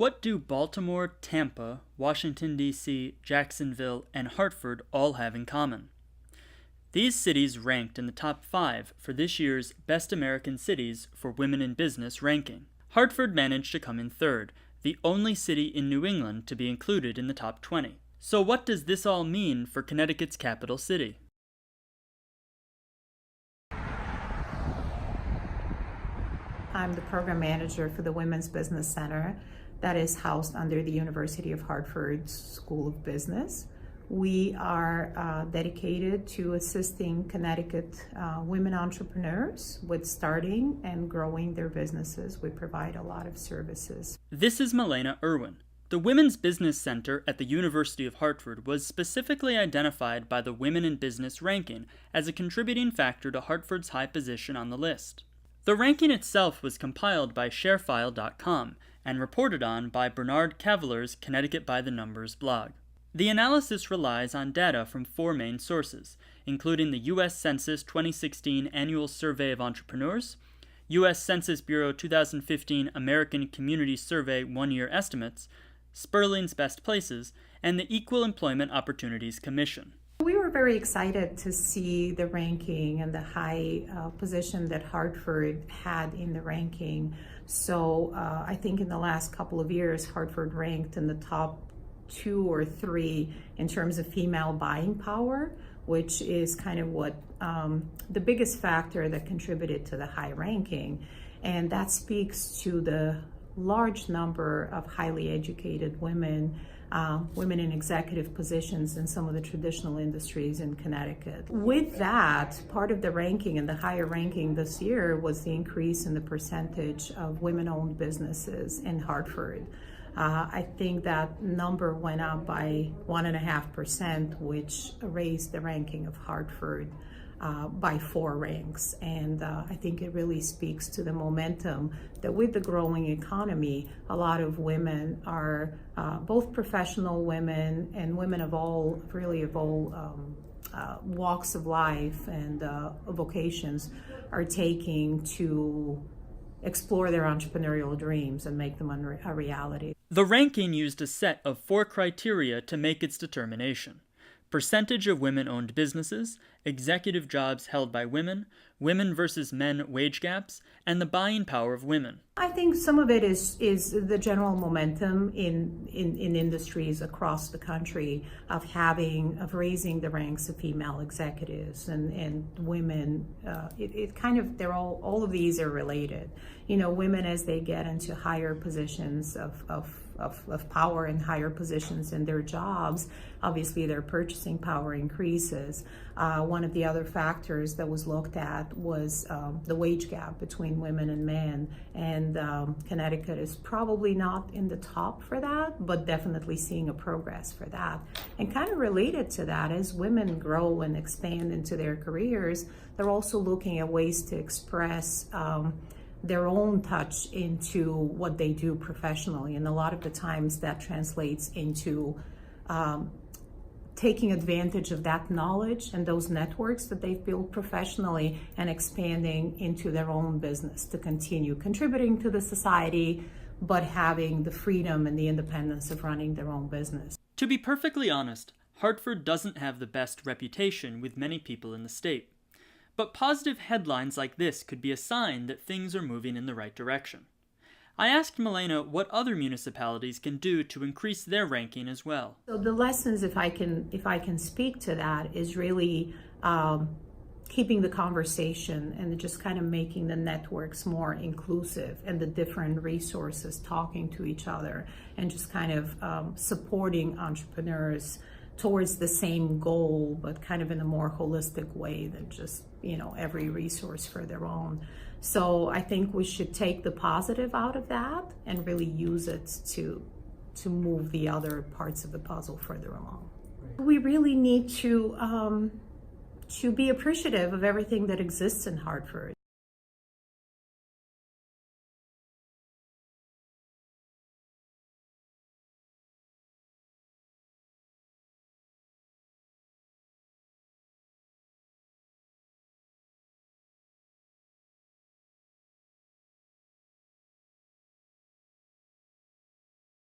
What do Baltimore, Tampa, Washington, D.C., Jacksonville, and Hartford all have in common? These cities ranked in the top 5 for this year's Best American Cities for Women in Business ranking. Hartford managed to come in third, the only city in New England to be included in the top 20. So what does this all mean for Connecticut's capital city? I'm the program manager for the Women's Business Center that is housed under the University of Hartford School of Business. We are dedicated to assisting Connecticut women entrepreneurs with starting and growing their businesses. We provide a lot of services. This is Milena Erwin. The Women's Business Center at the University of Hartford was specifically identified by the Women in Business ranking as a contributing factor to Hartford's high position on the list. The ranking itself was compiled by sharefile.com and reported on by Bernard Cavalier's Connecticut By The Numbers blog. The analysis relies on data from 4 main sources, including the U.S. Census 2016 Annual Survey of Entrepreneurs, U.S. Census Bureau 2015 American Community Survey 1-year estimates, Sperling's Best Places, and the Equal Employment Opportunities Commission. We were very excited to see the ranking and the high position that Hartford had in the ranking. So I think in the last couple of years, Hartford ranked in the top 2 or 3 in terms of female buying power, which is kind of what the biggest factor that contributed to the high ranking. And that speaks to the large number of highly educated women in executive positions in some of the traditional industries in Connecticut. With that, part of the ranking and the higher ranking this year was the increase in the percentage of women-owned businesses in Hartford. I think that number went up by 1.5%, which raised the ranking of Hartford by 4 ranks. And I think it really speaks to the momentum that with the growing economy, a lot of women are both professional women and women of all walks of life and vocations are taking to explore their entrepreneurial dreams and make them a reality. The ranking used a set of 4 criteria to make its determination: percentage of women-owned businesses, executive jobs held by women, women versus men wage gaps, and the buying power of women. I think some of it is the general momentum in industries across the country of raising the ranks of female executives and women. All of these are related. You know, women as they get into higher positions of power and higher positions in their jobs, obviously their purchasing power increases. One of the other factors that was looked at was the wage gap between women and men, and Connecticut is probably not in the top for that, but definitely seeing a progress for that. And kind of related to that, as women grow and expand into their careers, they're also looking at ways to express their own touch into what they do professionally. And a lot of the times that translates into taking advantage of that knowledge and those networks that they've built professionally and expanding into their own business to continue contributing to the society, but having the freedom and the independence of running their own business. To be perfectly honest, Hartford doesn't have the best reputation with many people in the state. But positive headlines like this could be a sign that things are moving in the right direction. I asked Milena what other municipalities can do to increase their ranking as well. So the lessons, if I can speak to that, is really keeping the conversation and just kind of making the networks more inclusive and the different resources talking to each other and just kind of supporting entrepreneurs towards the same goal, but kind of in a more holistic way than just, every resource for their own. So I think we should take the positive out of that and really use it to move the other parts of the puzzle further along. We really need to be appreciative of everything that exists in Hartford.